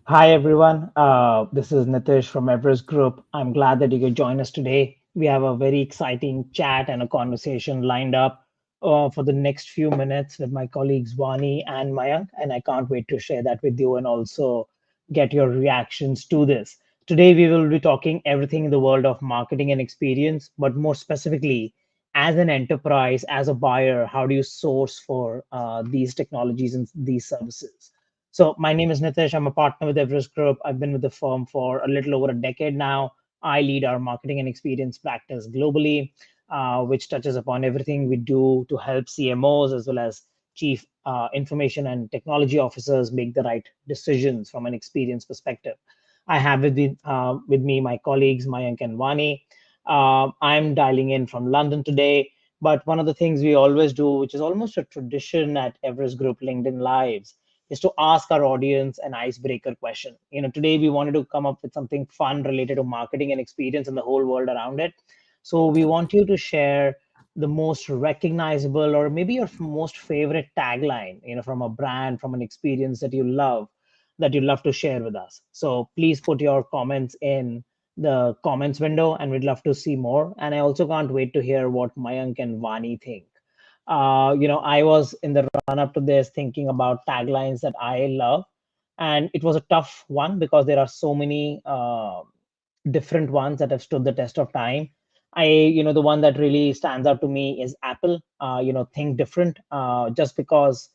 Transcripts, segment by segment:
Hi, everyone. This is Nitish from Everest Group. I'm glad that you could join us today. We have a very exciting chat and a conversation lined up for the next few minutes with my colleagues Vani and Mayank, and I can't wait to share that with you and also get your reactions to this. Today, we will be talking everything in the world of marketing and experience, but more specifically, as an enterprise, as a buyer, how do you source for these technologies and these services? So my name is Nitish. I'm a partner with Everest Group. I've been with the firm for a little over a decade now. I lead our marketing and experience practice globally, which touches upon everything we do to help CMOs as well as chief information and technology officers make the right decisions from an experience perspective. I have with me my colleagues Mayank and Vani. I'm dialing in from London today. But one of the things we always do, which is almost a tradition at Everest Group LinkedIn Lives, is to ask our audience an icebreaker question. Today we wanted to come up with something fun related to marketing and experience and the whole world around it. So we want you to share the most recognizable or maybe your most favorite tagline, from a brand, from an experience that you love to share with us. So please put your comments in the comments window and we'd love to see more. And I also can't wait to hear what Mayank and Vani think. I was in the run up to this thinking about taglines that I love, and it was a tough one because there are so many different ones that have stood the test of time. The one that really stands out to me is Apple. Think different, just because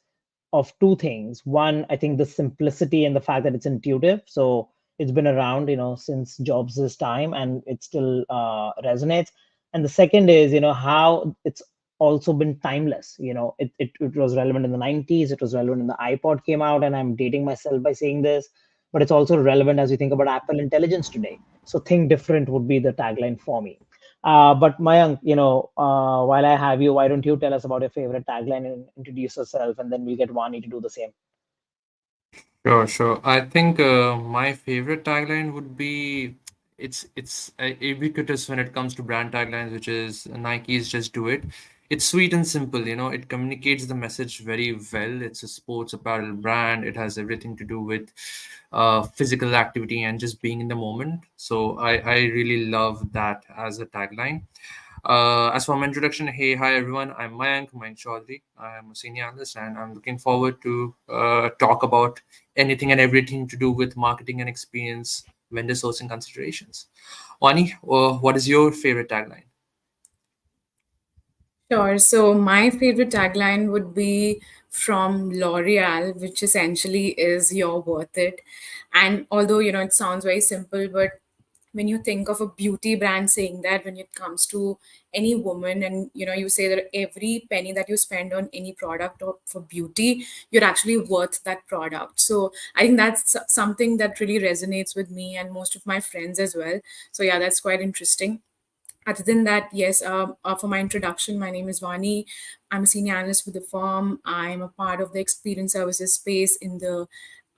of two things. One, I think the simplicity and the fact that it's intuitive. So it's been around, since Jobs' time, and it still resonates. And the second is, how it's also been timeless. It was relevant in the 90s. It was relevant when the iPod came out, and I'm dating myself by saying this, but it's also relevant as we think about Apple Intelligence today. So think different would be the tagline for me. But Mayank, while I have you, why don't you tell us about your favorite tagline and introduce yourself, and then we'll get Vani to do the same. Sure, sure. I think my favorite tagline would be it's ubiquitous when it comes to brand taglines, which is Nike's "Just Do It." It's sweet and simple, It communicates the message very well. It's a sports apparel brand. It has everything to do with physical activity and just being in the moment. So I really love that as a tagline. As for my introduction, hey, hi everyone, I'm Mayank Chaudhary. I'm a senior analyst and I'm looking forward to talk about anything and everything to do with marketing and experience, vendor sourcing considerations. Wani, what is your favorite tagline? Sure. So my favorite tagline would be from L'Oreal, which essentially is "You're worth it." And although, it sounds very simple, but when you think of a beauty brand saying that when it comes to any woman, and you say that every penny that you spend on any product or for beauty, you're actually worth that product. So I think that's something that really resonates with me and most of my friends as well. So yeah, that's quite interesting. Other than that, yes, for my introduction, my name is Vani. I'm a senior analyst with the firm. I'm a part of the experience services space in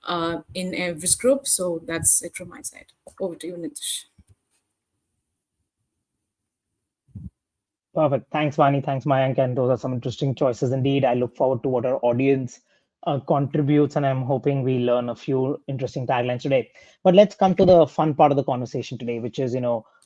Everest Group. So that's it from my side. Over to you, Nitish. Perfect. Thanks, Vani. Thanks, Mayank. And those are some interesting choices indeed. I look forward to what our audience contributes, and I'm hoping we learn a few interesting taglines today. But let's come to the fun part of the conversation today, which is,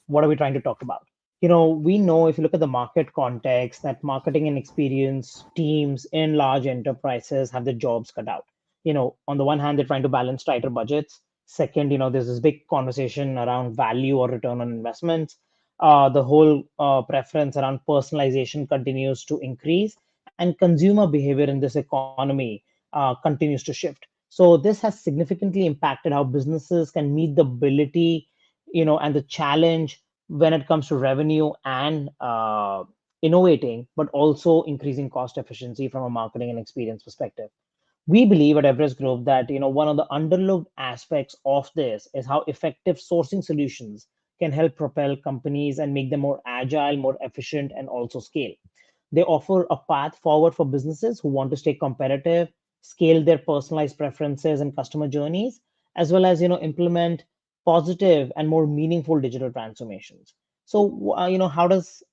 what are we trying to talk about? We know if you look at the market context that marketing and experience teams in large enterprises have their jobs cut out. On the one hand, they're trying to balance tighter budgets. Second, there's this big conversation around value or return on investments. The whole preference around personalization continues to increase, and consumer behavior in this economy continues to shift. So this has significantly impacted how businesses can meet the ability, and the challenge when it comes to revenue and innovating, but also increasing cost efficiency from a marketing and experience perspective. We believe at Everest Group that one of the underlooked aspects of this is how effective sourcing solutions can help propel companies and make them more agile, more efficient, and also scale. They offer a path forward for businesses who want to stay competitive, scale their personalized preferences and customer journeys, as well as implement positive and more meaningful digital transformations. So, how does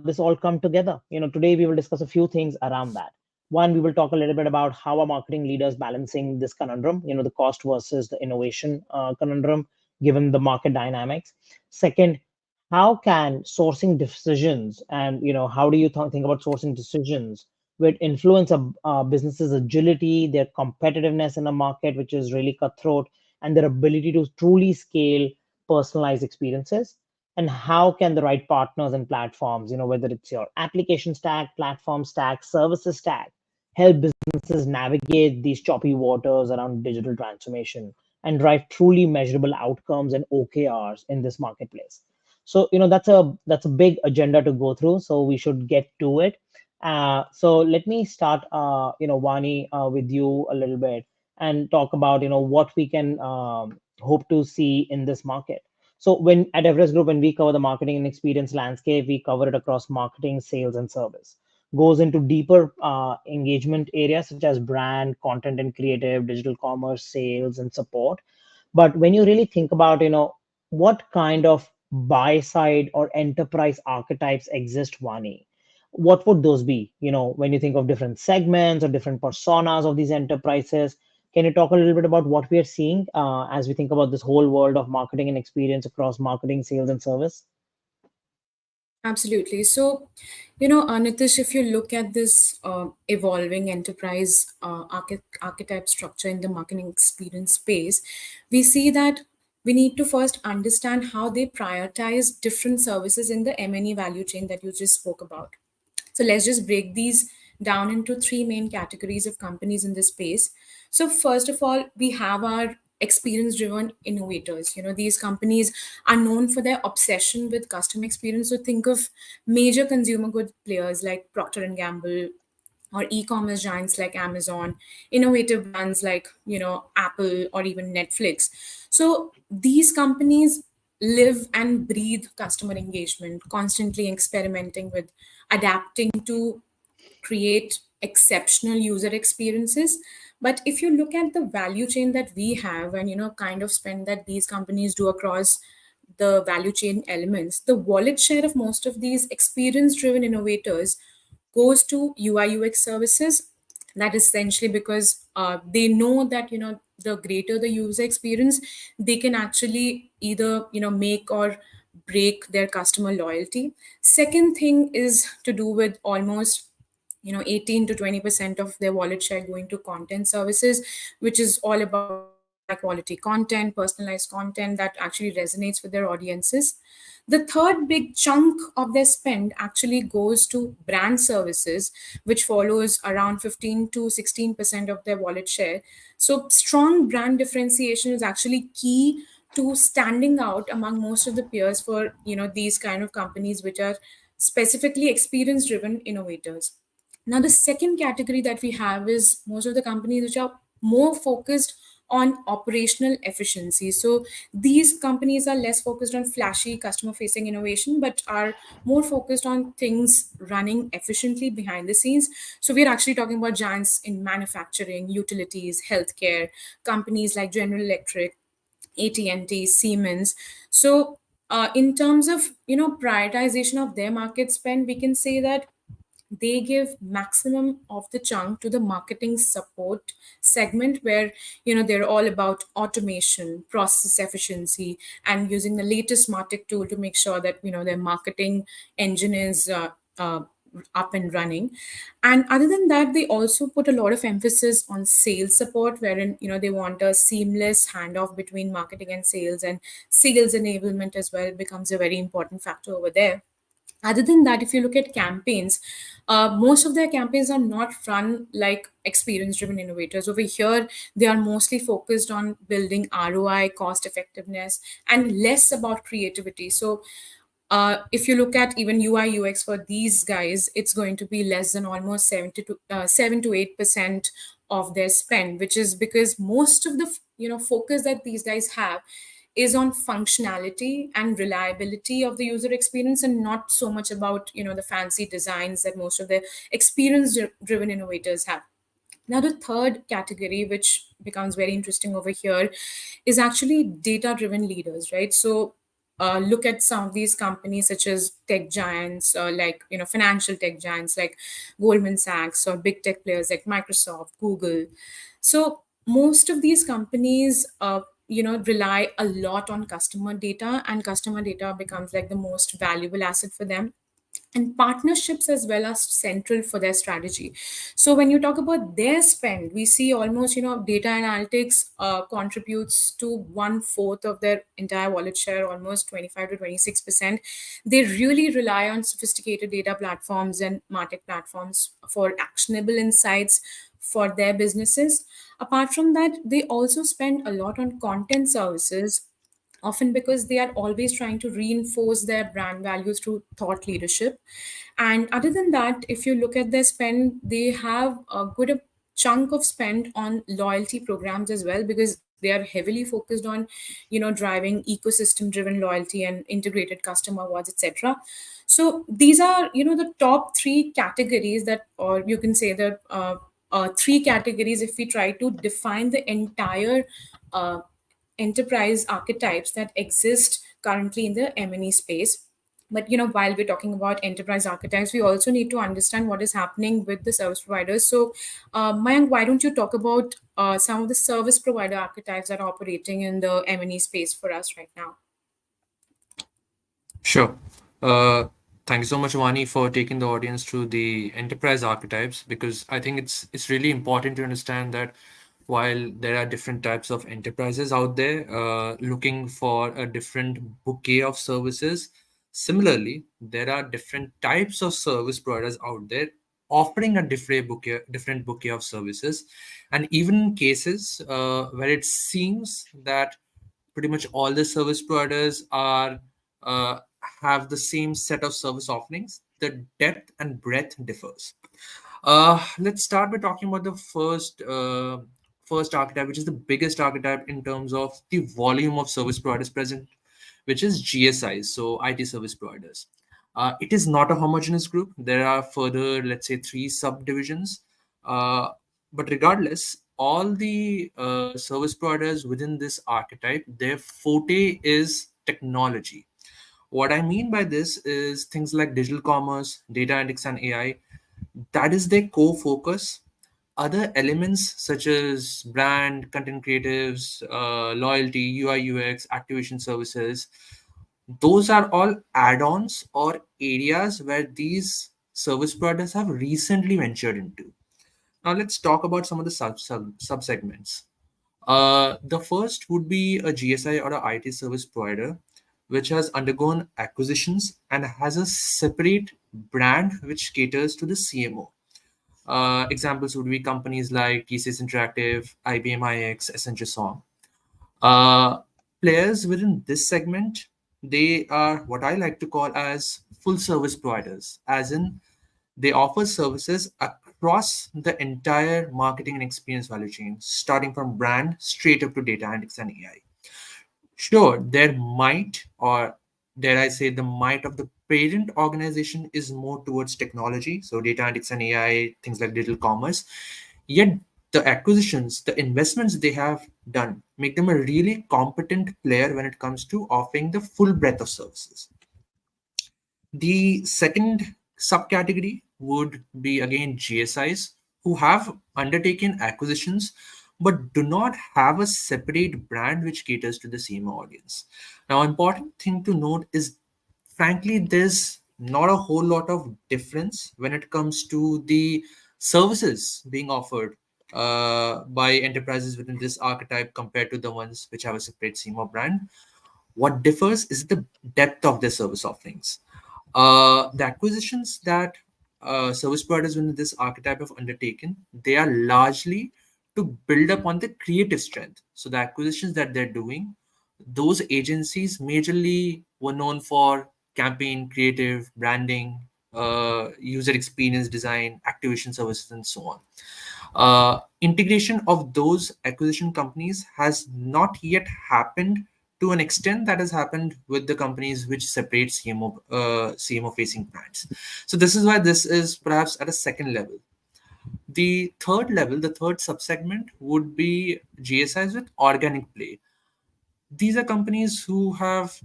this all come together? Today we will discuss a few things around that. One, we will talk a little bit about how are marketing leaders balancing this conundrum, the cost versus the innovation conundrum, given the market dynamics. Second, how can sourcing decisions and how do you think about sourcing decisions would influence a business's agility, their competitiveness in a market which is really cutthroat, and their ability to truly scale personalized experiences? And how can the right partners and platforms, whether it's your application stack, platform stack, services stack, help businesses navigate these choppy waters around digital transformation and drive truly measurable outcomes and OKRs in this marketplace? So that's a big agenda to go through, so we should get to it. So let me start, Vani, with you a little bit and talk about what we can hope to see in this market. So when at Everest Group, when we cover the marketing and experience landscape, we cover it across marketing, sales, and service. Goes into deeper engagement areas such as brand, content and creative, digital commerce, sales, and support. But when you really think about, what kind of buy side or enterprise archetypes exist, Vani, what would those be? When you think of different segments or different personas of these enterprises, can you talk a little bit about what we are seeing as we think about this whole world of marketing and experience across marketing, sales, and service? Absolutely. So, Nitish, if you look at this evolving enterprise archetype structure in the marketing experience space, we see that we need to first understand how they prioritize different services in the M&E value chain that you just spoke about. So let's just break these down into three main categories of companies in this space. So first of all, we have our experience driven innovators. These companies are known for their obsession with customer experience. So think of major consumer goods players like Procter and Gamble, or e-commerce giants like Amazon, innovative brands like Apple or even Netflix. So these companies live and breathe customer engagement, constantly experimenting with adapting to create exceptional user experiences. But if you look at the value chain that we have, and kind of spend that these companies do across the value chain elements, the wallet share of most of these experience driven innovators goes to UI/UX services. That is essentially because they know that the greater the user experience, they can actually either make or break their customer loyalty. Second thing is to do with almost 18 to 20% of their wallet share going to content services, which is all about high quality content, personalized content that actually resonates with their audiences. The third big chunk of their spend actually goes to brand services, which follows around 15 to 16% of their wallet share. So strong brand differentiation is actually key to standing out among most of the peers for these kind of companies which are specifically experience driven innovators. Now, the second category that we have is most of the companies which are more focused on operational efficiency. So these companies are less focused on flashy customer facing innovation, but are more focused on things running efficiently behind the scenes. So we're actually talking about giants in manufacturing, utilities, healthcare, companies like General Electric, AT&T, Siemens. So in terms of prioritization of their market spend, we can say that they give maximum of the chunk to the marketing support segment, where they're all about automation, process efficiency, and using the latest martech tool to make sure that their marketing engine is up and running. And other than that, they also put a lot of emphasis on sales support, wherein they want a seamless handoff between marketing and sales, and sales enablement as well becomes a very important factor over there. Other than that, if you look at campaigns, most of their campaigns are not run like experience driven innovators. Over here, they are mostly focused on building ROI, cost effectiveness, and less about creativity. So if you look at even UI/UX for these guys, it's going to be less than almost 7 to 8% of their spend, which is because most of the focus that these guys have is on functionality and reliability of the user experience, and not so much about the fancy designs that most of the experience driven innovators have. Now, the third category, which becomes very interesting over here, is actually data driven leaders, right? So, look at some of these companies such as tech giants, like financial tech giants like Goldman Sachs, or big tech players like Microsoft, Google. So most of these companies, rely a lot on customer data, and customer data becomes like the most valuable asset for them, and partnerships as well are central for their strategy. So when you talk about their spend, we see almost, data analytics contributes to one fourth of their entire wallet share, almost 25 to 26%. They really rely on sophisticated data platforms and market platforms for actionable insights for their businesses. Apart from that, they also spend a lot on content services, often because they are always trying to reinforce their brand values through thought leadership. And other than that, if you look at their spend, they have a good chunk of spend on loyalty programs as well, because they are heavily focused on driving ecosystem driven loyalty and integrated customer awards, etc. So these are the top three categories, that, or you can say that, three categories if we try to define the entire uh, enterprise archetypes that exist currently in the M&E space. But while we're talking about enterprise archetypes, we also need to understand what is happening with the service providers. So, Mayank, why don't you talk about some of the service provider archetypes that are operating in the M&E space for us right now? Sure. Uh, Thank you so much, Vani, for taking the audience through the enterprise archetypes, because I think it's really important to understand that while there are different types of enterprises out there looking for a different bouquet of services, similarly, there are different types of service providers out there offering a different bouquet of services, and even in cases where it seems that pretty much all the service providers are uh, have the same set of service offerings, the depth and breadth differs. Let's start by talking about the first archetype, which is the biggest archetype in terms of the volume of service providers present, which is GSIs, so IT service providers. It is not a homogeneous group. There are further, let's say, three subdivisions. Uh, but regardless, all the service providers within this archetype, their forte is technology. What I mean by this is things like digital commerce, data analytics, and AI. That is their core focus. Other elements such as brand, content creatives, loyalty, UI, UX, activation services, those are all add-ons or areas where these service providers have recently ventured into. Now let's talk about some of the subsegments. The first would be a GSI or a IT service provider, which has undergone acquisitions and has a separate brand which caters to the CMO. Examples would be companies like TCS Interactive, IBM iX, Accenture Song. Uh, Players within this segment, they are what I like to call as full service providers, as in they offer services across the entire marketing and experience value chain, starting from brand straight up to data analytics and AI. Sure, there might, or dare I say, the might of the parent organization is more towards technology, so data analytics and AI, things like digital commerce. Yet the acquisitions, the investments they have done make them a really competent player when it comes to offering the full breadth of services. The second subcategory would be again GSIs who have undertaken acquisitions but do not have a separate brand which caters to the same audience. Now, important thing to note is frankly, there's not a whole lot of difference when it comes to the services being offered by enterprises within this archetype compared to the ones which have a separate SEMA brand. What differs is the depth of their service offerings. The acquisitions that service providers within this archetype have undertaken, they are largely to build up on the creative strength. So the acquisitions that they're doing, those agencies majorly were known for campaign, creative, branding, user experience design, activation services, and so on. Integration of those acquisition companies has not yet happened to an extent that has happened with the companies which separate CMO facing brands. So this is why this is perhaps at a second level. The third level, the third subsegment would be GSIs with organic play. These are companies who have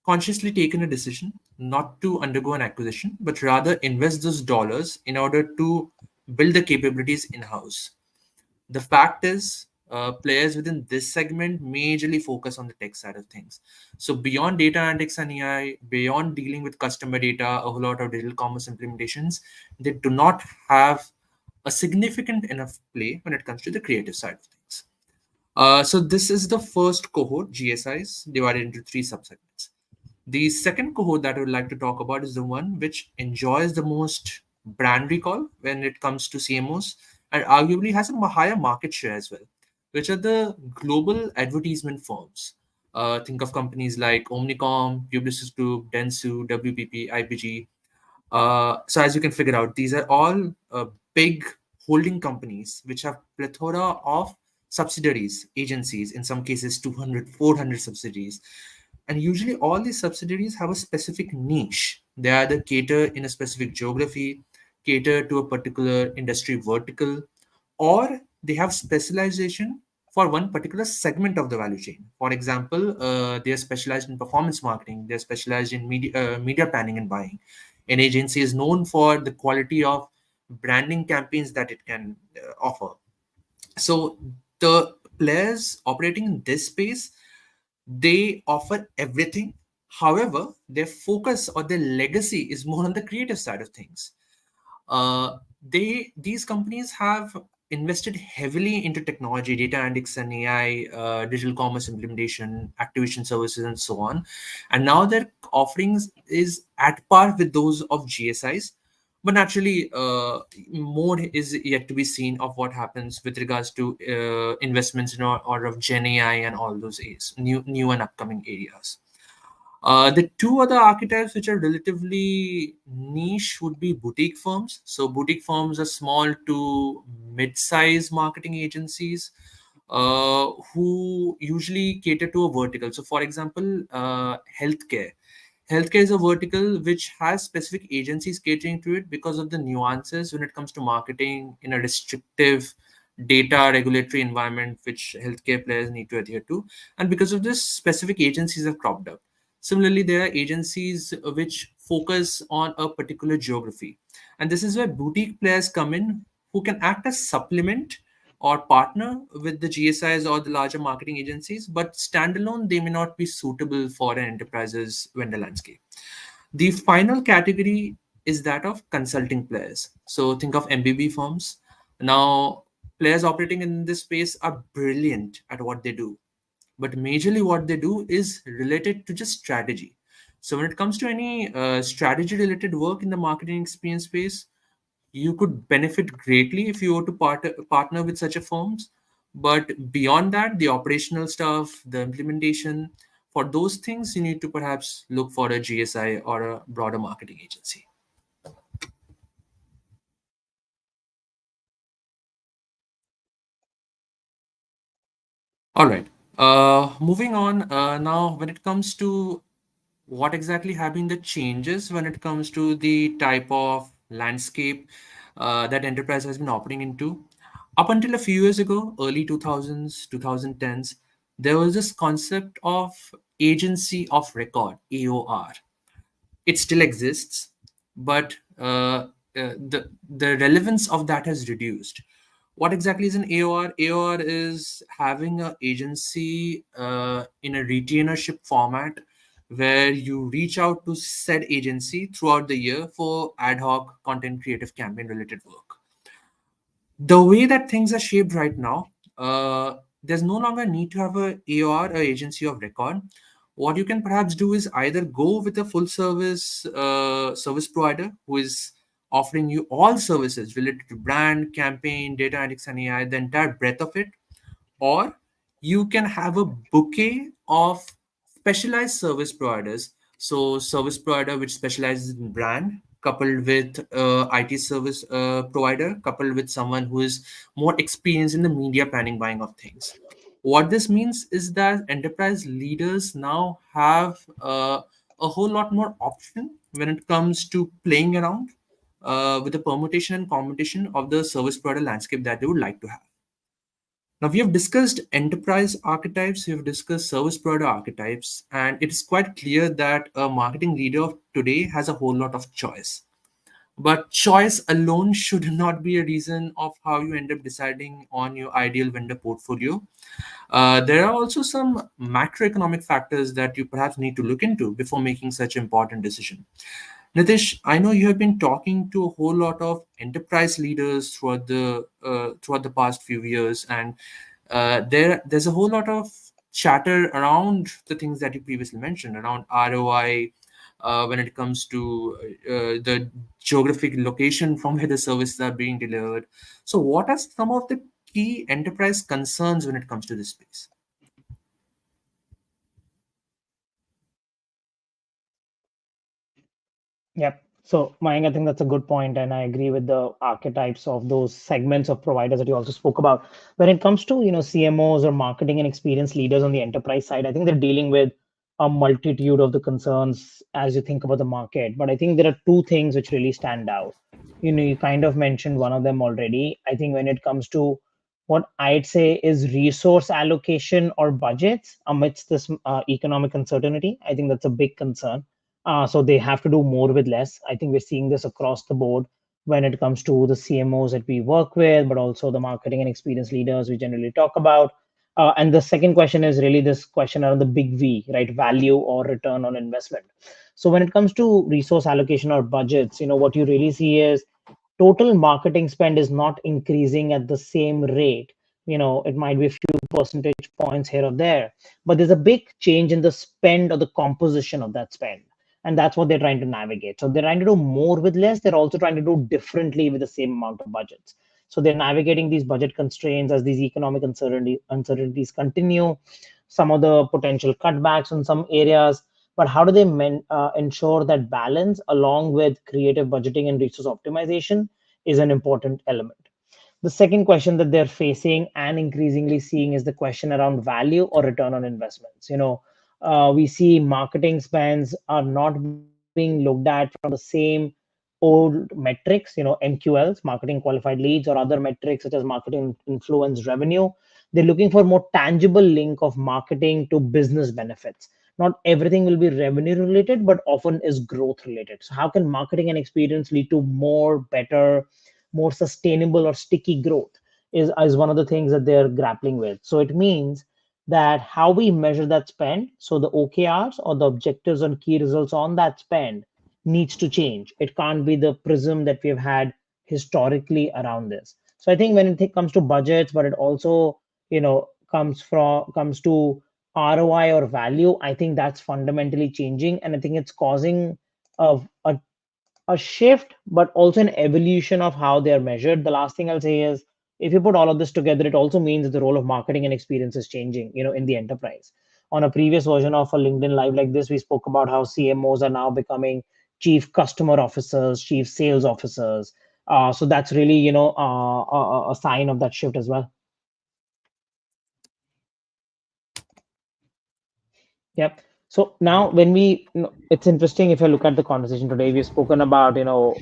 consciously taken a decision not to undergo an acquisition, but rather invest those dollars in order to build the capabilities in house. The fact is, players within this segment majorly focus on the tech side of things. So, beyond data analytics and AI, beyond dealing with customer data, a whole lot of digital commerce implementations, they do not have a significant enough play when it comes to the creative side of things. So this is the first cohort, GSIs, divided into three subsegments. The second cohort that I would like to talk about is the one which enjoys the most brand recall when it comes to CMOs and arguably has a higher market share as well, which are the global advertisement firms. Think of companies like Omnicom, Publicis Group, Dentsu, WPP, IPG. So as you can figure out, these are all big holding companies which have plethora of subsidiaries, agencies, in some cases 200, 400 subsidiaries. And usually all these subsidiaries have a specific niche. They either cater in a specific geography, cater to a particular industry vertical, or they have specialization for one particular segment of the value chain. For example, they are specialized in performance marketing, they're specialized in media planning and buying. An agency is known for the quality of branding campaigns that it can offer. So the players operating in this space, they offer everything. However, their focus or their legacy is more on the creative side of things. These companies have invested heavily into technology, data analytics and AI, digital commerce implementation, activation services, and so on. And now their offerings is at par with those of GSIs. But naturally, more is yet to be seen of what happens with regards to investments in order of Gen AI and all those new and upcoming areas. The two other archetypes which are relatively niche would be boutique firms. So boutique firms are small to mid-size marketing agencies who usually cater to a vertical. So for example, healthcare. Healthcare is a vertical which has specific agencies catering to it because of the nuances when it comes to marketing in a restrictive data regulatory environment which healthcare players need to adhere to. And because of this, specific agencies have cropped up. Similarly, there are agencies which focus on a particular geography. And this is where boutique players come in who can act as supplement or partner with the GSIs or the larger marketing agencies, but standalone, they may not be suitable for an enterprise's vendor landscape. The final category is that of consulting players. So think of MBB firms. Now, players operating in this space are brilliant at what they do, but majorly what they do is related to just strategy. So when it comes to any strategy related work in the marketing experience space, you could benefit greatly if you were to partner with such a firms. But beyond that, the operational stuff, the implementation, for those things, you need to perhaps look for a GSI or a broader marketing agency. All right. Moving on now, when it comes to what exactly have been the changes when it comes to the type of landscape that enterprise has been operating into. Up until a few years ago, early 2000s, 2010s, there was this concept of agency of record, AOR. It still exists, but the relevance of that has reduced. What exactly is an AOR? AOR is having an agency in a retainership format where you reach out to said agency throughout the year for ad hoc content creative campaign related work. The way that things are shaped right now, there's no longer need to have a AOR, a agency of record. What you can perhaps do is either go with a full service service provider who is offering you all services related to brand, campaign, data analytics, and AI, the entire breadth of it, or you can have a bouquet of specialized service providers. So service provider which specializes in brand, coupled with IT service provider, coupled with someone who is more experienced in the media planning buying of things. What this means is that enterprise leaders now have a whole lot more option when it comes to playing around. with the permutation and combination of the service provider landscape that they would like to have. Now, we have discussed enterprise archetypes, we have discussed service provider archetypes, and it is quite clear that a marketing leader of today has a whole lot of choice. But choice alone should not be a reason of how you end up deciding on your ideal vendor portfolio. There are also some macroeconomic factors that you perhaps need to look into before making such important decision. Nitish, I know you have been talking to a whole lot of enterprise leaders throughout the past few years, and there's a whole lot of chatter around the things that you previously mentioned around ROI, when it comes to the geographic location from where the services are being delivered. So, what are some of the key enterprise concerns when it comes to this space? Yep. So, Mayank, I think that's a good point, and I agree with the archetypes of those segments of providers that you also spoke about. When it comes to CMOs or marketing and experience leaders on the enterprise side, I think they're dealing with a multitude of the concerns as you think about the market. But I think there are two things which really stand out. You kind of mentioned one of them already. I think when it comes to what I'd say is resource allocation or budgets amidst this economic uncertainty, I think that's a big concern. So they have to do more with less. I think we're seeing this across the board when it comes to the CMOs that we work with, but also the marketing and experience leaders we generally talk about. And the second question is really this question around the big V, right? Value or return on investment. So when it comes to resource allocation or budgets, what you really see is total marketing spend is not increasing at the same rate. It might be a few percentage points here or there, but there's a big change in the spend or the composition of that spend. And that's what they're trying to navigate. So they're trying to do more with less. They're also trying to do differently with the same amount of budgets. So they're navigating these budget constraints as these economic uncertainties continue, some of the potential cutbacks in some areas. But how do they ensure that balance along with creative budgeting and resource optimization is an important element? The second question that they're facing and increasingly seeing is the question around value or return on investments. We see marketing spends are not being looked at from the same old metrics, MQLs, marketing qualified leads, or other metrics such as marketing influence revenue. They're looking for more tangible link of marketing to business benefits. Not everything will be revenue related, but often is growth related. So how can marketing and experience lead to more, better, more sustainable or sticky growth is one of the things that they're grappling with. So it means that how we measure that spend, so the OKRs or the objectives and key results on that spend needs to change. It can't be the prism that we've had historically around this. So I think when comes to budgets, but it also comes to ROI or value, I think that's fundamentally changing, and I think it's causing a shift, but also an evolution of how they're measured. The last thing I'll say is if you put all of this together, it also means that the role of marketing and experience is changing, in the enterprise. On a previous version of a LinkedIn Live like this, we spoke about how CMOs are now becoming chief customer officers, chief sales officers. So that's really, a sign of that shift as well. Yep. So now when it's interesting if I look at the conversation today, we've spoken about,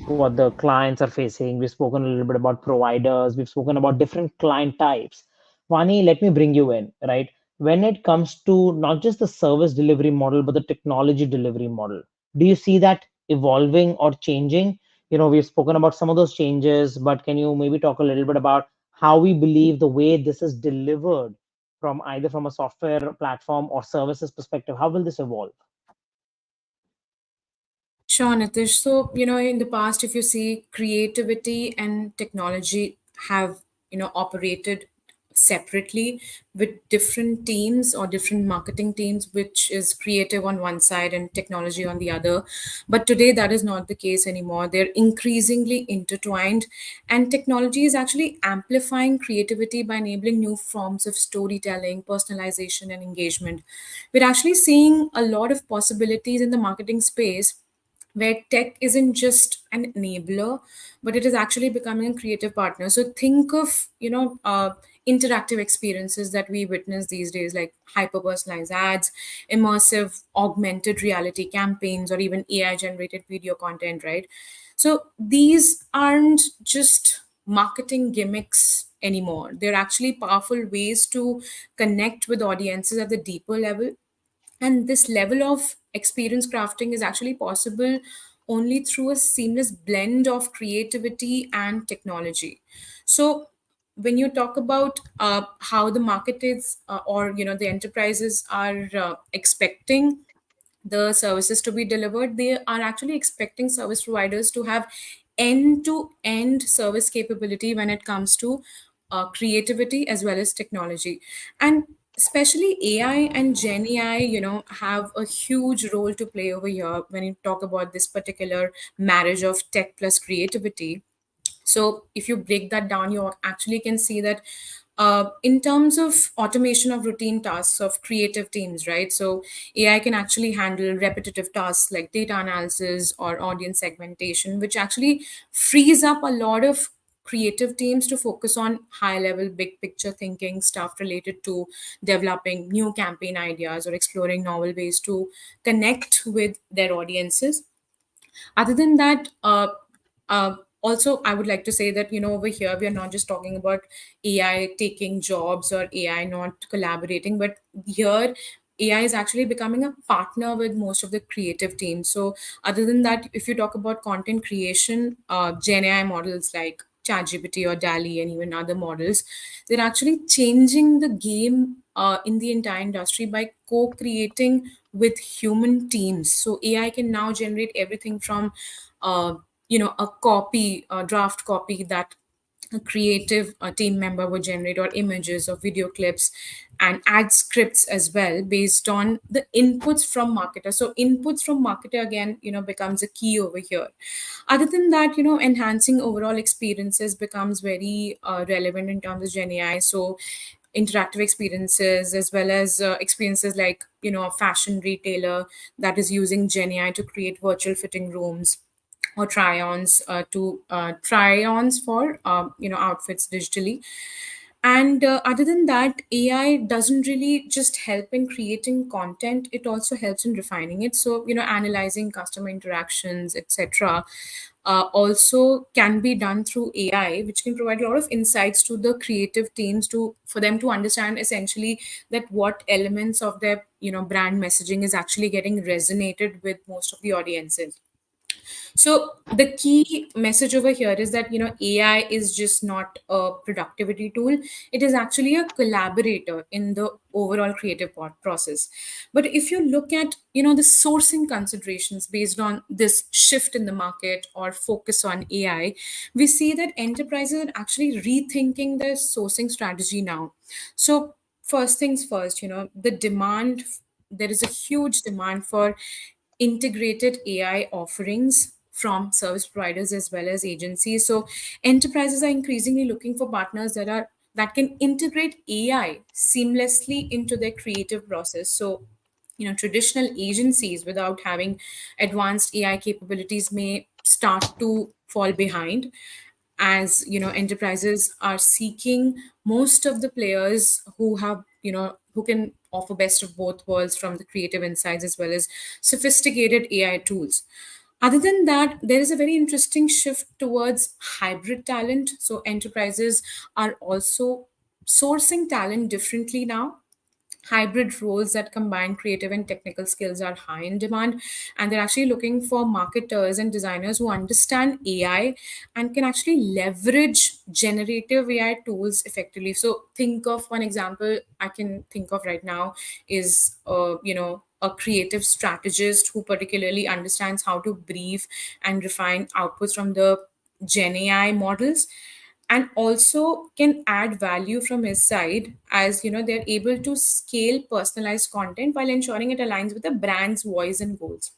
what the clients are facing. We've spoken a little bit about providers. We've spoken about different client types. Vani, let me bring you in, right? When it comes to not just the service delivery model, but the technology delivery model, do you see that evolving or changing? We've spoken about some of those changes, but can you maybe talk a little bit about how we believe the way this is delivered from either from a software platform or services perspective? How will this evolve? Sure, Nitish. So, in the past, if you see, creativity and technology have, operated separately with different teams or different marketing teams, which is creative on one side and technology on the other. But today, that is not the case anymore. They're increasingly intertwined, and technology is actually amplifying creativity by enabling new forms of storytelling, personalization, and engagement. We're actually seeing a lot of possibilities in the marketing space where tech isn't just an enabler, but it is actually becoming a creative partner. So think of interactive experiences that we witness these days, like hyper personalized ads, immersive augmented reality campaigns, or even AI generated video content, right? So these aren't just marketing gimmicks anymore. They're actually powerful ways to connect with audiences at the deeper level. And this level of experience crafting is actually possible only through a seamless blend of creativity and technology. So when you talk about how the market is, or the enterprises are expecting the services to be delivered, they are actually expecting service providers to have end to end service capability when it comes to creativity as well as technology. And especially AI and Gen AI, have a huge role to play over here when you talk about this particular marriage of tech plus creativity. So if you break that down, you actually can see that in terms of automation of routine tasks of creative teams, right? So AI can actually handle repetitive tasks like data analysis or audience segmentation, which actually frees up a lot of creative teams to focus on high level big picture thinking stuff related to developing new campaign ideas or exploring novel ways to connect with their audiences. Other than that, uh, also I would like to say that over here we are not just talking about AI taking jobs or AI not collaborating, but here AI is actually becoming a partner with most of the creative teams. So other than that, if you talk about content creation, Gen AI models like ChatGPT or DALI and even other models, they're actually changing the game in the entire industry by co-creating with human teams. So AI can now generate everything from uh, a copy, a draft copy that a creative team member would generate, or images or video clips, and add scripts as well based on the inputs from marketer. So inputs from marketer again becomes a key over here. Other than that, enhancing overall experiences becomes very relevant in terms of Gen AI. So interactive experiences as well as experiences like a fashion retailer that is using Gen AI to create virtual fitting rooms or try-ons for outfits digitally. And other than that, AI doesn't really just help in creating content, it also helps in refining it. So analyzing customer interactions, etc., also can be done through AI, which can provide a lot of insights to the creative teams to for them to understand essentially that what elements of their brand messaging is actually getting resonated with most of the audiences. So the key message over here is that AI is just not a productivity tool. It is actually a collaborator in the overall creative process. But if you look at the sourcing considerations based on this shift in the market or focus on AI, we see that enterprises are actually rethinking their sourcing strategy now. So first things first, the demand, there is a huge demand for integrated AI offerings from service providers as well as agencies. So enterprises are increasingly looking for partners that can integrate AI seamlessly into their creative process. So traditional agencies without having advanced AI capabilities may start to fall behind, as enterprises are seeking most of the players who have who can offer best of both worlds from the creative insights as well as sophisticated AI tools. Other than that, there is a very interesting shift towards hybrid talent. So enterprises are also sourcing talent differently now. Hybrid roles that combine creative and technical skills are high in demand, and they're actually looking for marketers and designers who understand AI and can actually leverage generative AI tools effectively. So think of one example I can think of right now is a creative strategist who particularly understands how to brief and refine outputs from the Gen AI models, and also can add value from his side, as they're able to scale personalized content while ensuring it aligns with the brand's voice and goals.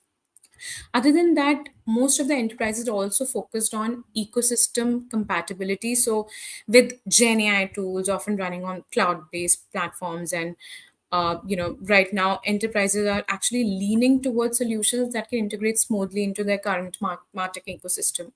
Other than that, most of the enterprises are also focused on ecosystem compatibility. So with Gen AI tools often running on cloud based platforms, and right now enterprises are actually leaning towards solutions that can integrate smoothly into their current martech ecosystem.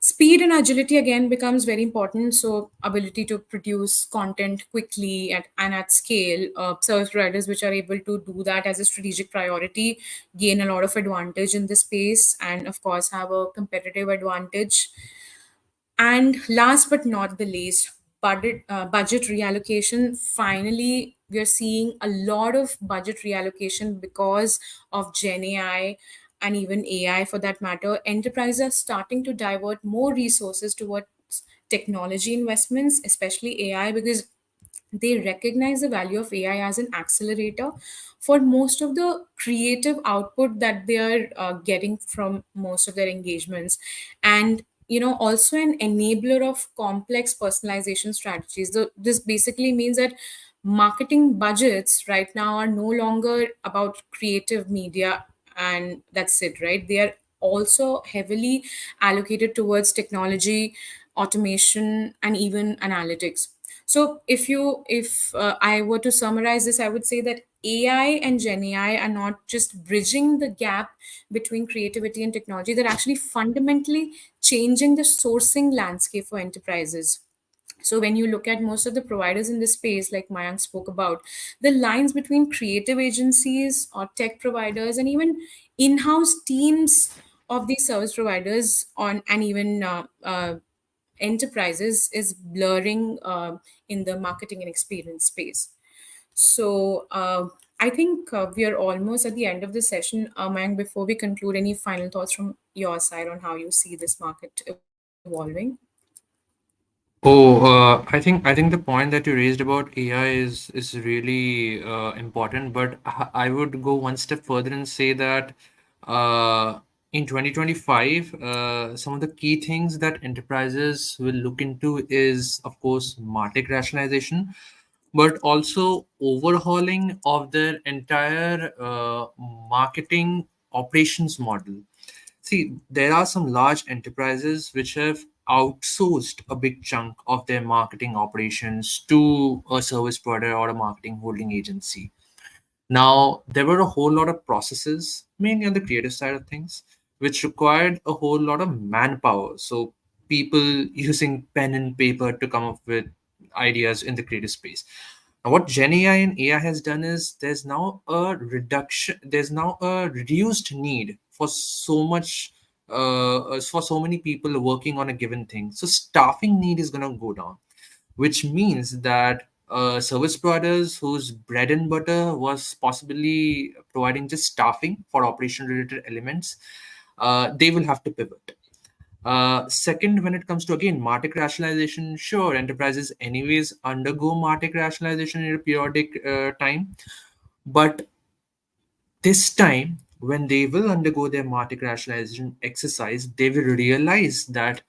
Speed and agility again becomes very important. So ability to produce content quickly and at scale. Service providers which are able to do that as a strategic priority gain a lot of advantage in this space, and of course have a competitive advantage. And last but not the least, budget reallocation. Finally, we are seeing a lot of budget reallocation because of Gen AI and even AI for that matter. Enterprises are starting to divert more resources towards technology investments, especially AI, because they recognize the value of AI as an accelerator for most of the creative output that they are getting from most of their engagements. And also an enabler of complex personalization strategies. This basically means that marketing budgets right now are no longer about creative media and that's it, right? They are also heavily allocated towards technology, automation, and even analytics. So if I were to summarize this, I would say that AI and Gen AI are not just bridging the gap between creativity and technology, they're actually fundamentally changing the sourcing landscape for enterprises. So when you look at most of the providers in this space, like Mayank spoke about, the lines between creative agencies or tech providers and even in-house teams of these service providers on and even enterprises is blurring in the marketing and experience space. So I think we are almost at the end of the session. Mayank, before we conclude, any final thoughts from your side on how you see this market evolving? I think the point that you raised about AI is really important, but I would go one step further and say that uh, in 2025, some of the key things that enterprises will look into is, of course, market rationalization, but also overhauling of their entire marketing operations model. See, there are some large enterprises which have outsourced a big chunk of their marketing operations to a service provider or a marketing holding agency. Now, there were a whole lot of processes, mainly on the creative side of things, which required a whole lot of manpower. So, people using pen and paper to come up with ideas in the creative space. Now, what Gen AI and AI has done is there's now a reduced need for for so many people working on a given thing. So, staffing need is going to go down, which means that service providers whose bread and butter was possibly providing just staffing for operation related elements, they will have to pivot. Second, when it comes to again market rationalization, sure, enterprises anyways undergo market rationalization in a periodic time, but this time, when they will undergo their market rationalization exercise, they will realize that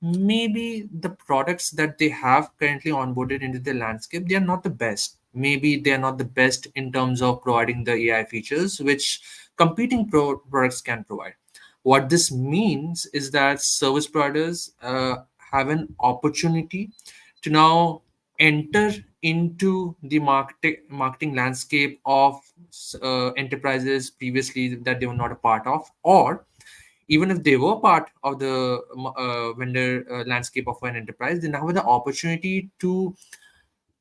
maybe the products that they have currently onboarded into the landscape, they are not the best. Maybe they are not the best in terms of providing the AI features which competing products can provide. What this means is that service providers have an opportunity to now enter into the marketing landscape of enterprises previously that they were not a part of, or even if they were part of the vendor landscape of an enterprise, they now have the opportunity to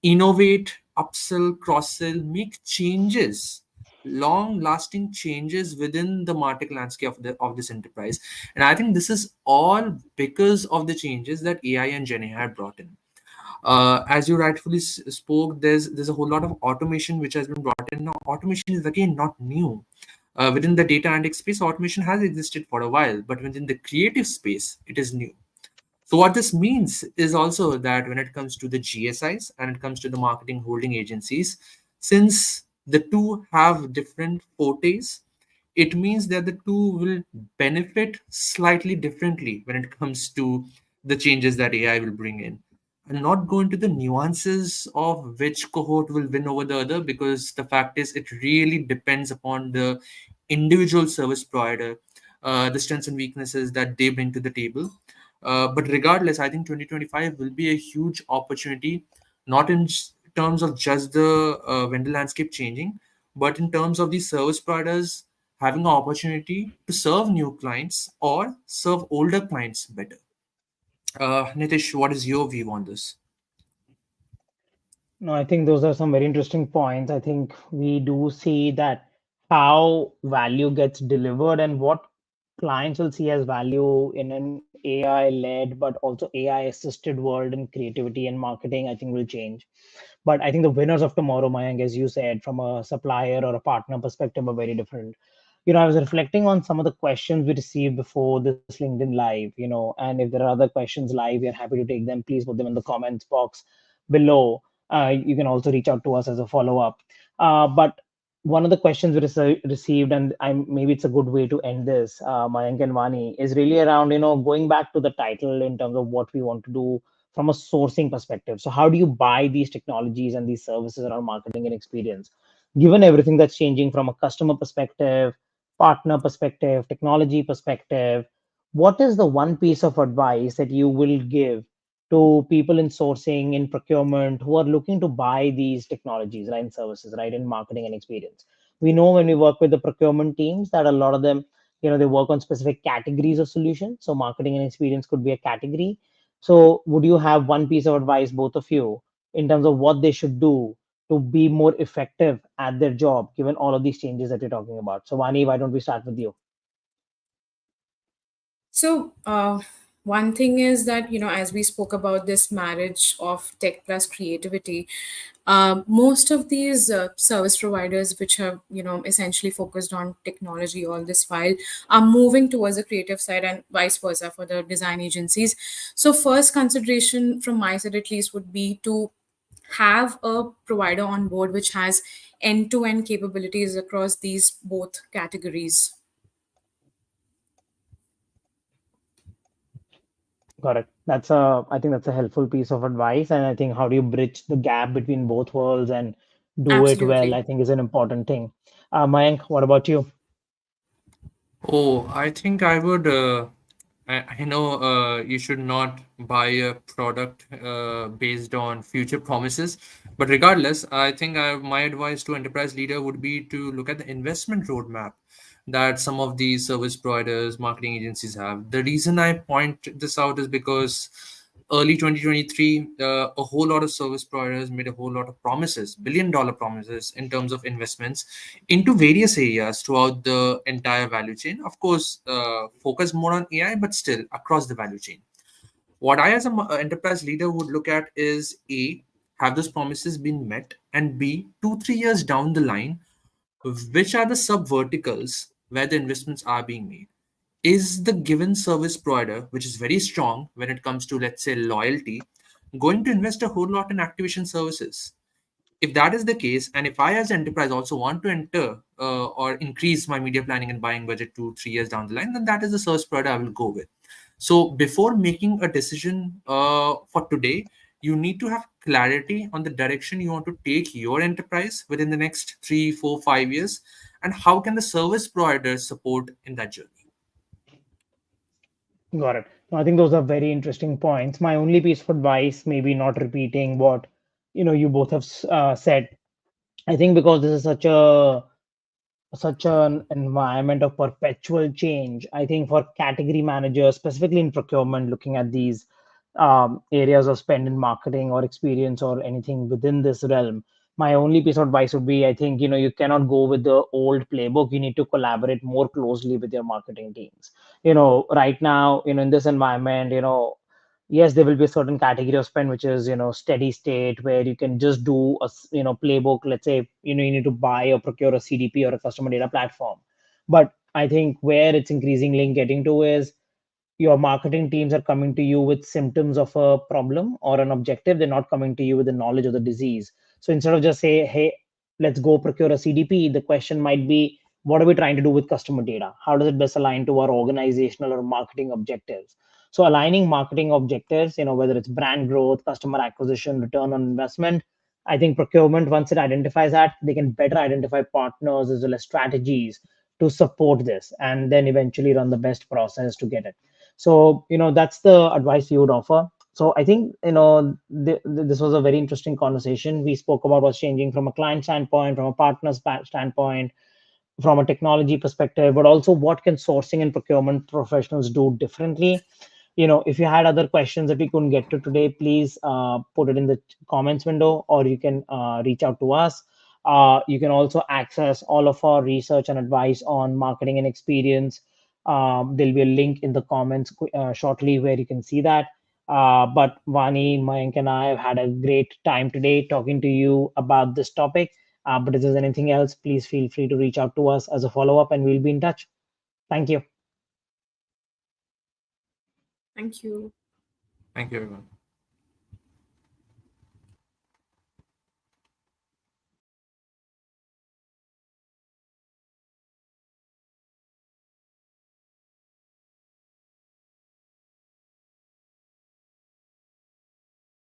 innovate, upsell, cross sell, make changes, long lasting changes within the market landscape of this enterprise. And I think this is all because of the changes that AI and Gen AI have brought in. As you rightfully spoke, there's a whole lot of automation which has been brought in. Now, automation is again not new. Within the data analytics space, automation has existed for a while, but within the creative space, it is new. So what this means is also that when it comes to the GSIs and it comes to the marketing holding agencies, since the two have different fortes, it means that the two will benefit slightly differently when it comes to the changes that AI will bring in. I'll not go into the nuances of which cohort will win over the other, because the fact is it really depends upon the individual service provider, the strengths and weaknesses that they bring to the table. But regardless, I think 2025 will be a huge opportunity, not in terms of just the vendor landscape changing, but in terms of the service providers having an opportunity to serve new clients or serve older clients better. Nitish, what is your view on this? No, I think those are some very interesting points. I think we do see that how value gets delivered and what clients will see as value in an AI led but also AI assisted world in creativity and marketing, I think will change. But I think the winners of tomorrow, Mayank, as you said, from a supplier or a partner perspective, are very different. I was reflecting on some of the questions we received before this LinkedIn Live, and if there are other questions live, we are happy to take them. Please put them in the comments box below. You can also reach out to us as a follow up. But one of the questions we received, and maybe it's a good way to end this, Mayank and Vani, is really around, going back to the title in terms of what we want to do from a sourcing perspective. So, how do you buy these technologies and these services around marketing and experience? Given everything that's changing from a customer perspective, partner perspective, technology perspective, what is the one piece of advice that you will give to people in sourcing, in procurement, who are looking to buy these technologies, right, and services, right, in marketing and experience? We know when we work with the procurement teams that a lot of them, they work on specific categories of solutions. So marketing and experience could be a category. So would you have one piece of advice, both of you, in terms of what they should do to be more effective at their job, given all of these changes that you're talking about? So Vani, why don't we start with you? So, one thing is that, as we spoke about this marriage of tech plus creativity, most of these service providers, which have, essentially focused on technology all this while, are moving towards the creative side and vice versa for the design agencies. So, first consideration from my side at least would be to have a provider on board which has end to end capabilities across these both categories. Correct. I think that's a helpful piece of advice. And I think how do you bridge the gap between both worlds and do it well, Absolutely. I think is an important thing. Mayank, what about you? Oh, I think I would. I know you should not buy a product based on future promises, but regardless, I think my advice to enterprise leader would be to look at the investment roadmap that some of these service providers, marketing agencies have. The reason I point this out is because early 2023, a whole lot of service providers made a whole lot of promises, billion-dollar promises in terms of investments into various areas throughout the entire value chain. Of course, focus more on AI, but still across the value chain. What I, as an enterprise leader, would look at is A, have those promises been met? And B, 2, 3 years down the line, which are the sub verticals where the investments are being made? Is the given service provider, which is very strong when it comes to, let's say, loyalty, going to invest a whole lot in activation services? If that is the case, and if I as an enterprise also want to enter or increase my media planning and buying budget 2, 3 years down the line, then that is the service provider I will go with. So before making a decision for today, you need to have clarity on the direction you want to take your enterprise within the next 3, 4, 5 years, and how can the service provider support in that journey. Got it. No, I think those are very interesting points. My only piece of advice, maybe not repeating what you both have said. I think because this is such an environment of perpetual change. I think for category managers, specifically in procurement, looking at these areas of spend in marketing or experience or anything within this realm, my only piece of advice would be, I think, you cannot go with the old playbook. You need to collaborate more closely with your marketing teams. Right now, in this environment, yes, there will be a certain category of spend which is steady state, where you can just do a playbook. Let's say you need to buy or procure a CDP or a customer data platform. But I think where it's increasingly getting to is your marketing teams are coming to you with symptoms of a problem or an objective. They're not coming to you with the knowledge of the disease. So instead of just say, hey, let's go procure a CDP, the question might be, what are we trying to do with customer data? How does it best align to our organizational or marketing objectives? So aligning marketing objectives, whether it's brand growth, customer acquisition, return on investment, I think procurement, once it identifies that, they can better identify partners as well as strategies to support this, and then eventually run the best process to get it. So that's the advice you would offer. So I think this was a very interesting conversation. We spoke about what's changing from a client standpoint, from a partner standpoint, from a technology perspective, but also what can sourcing and procurement professionals do differently. If you had other questions that we couldn't get to today, please put it in the comments window, or you can reach out to us. You can also access all of our research and advice on marketing and experience. There'll be a link in the comments shortly where you can see that. But Vani, Mayank, and I have had a great time today talking to you about this topic. But if there's anything else, please feel free to reach out to us as a follow up, and we'll be in touch. Thank you. Thank you. Thank you, everyone.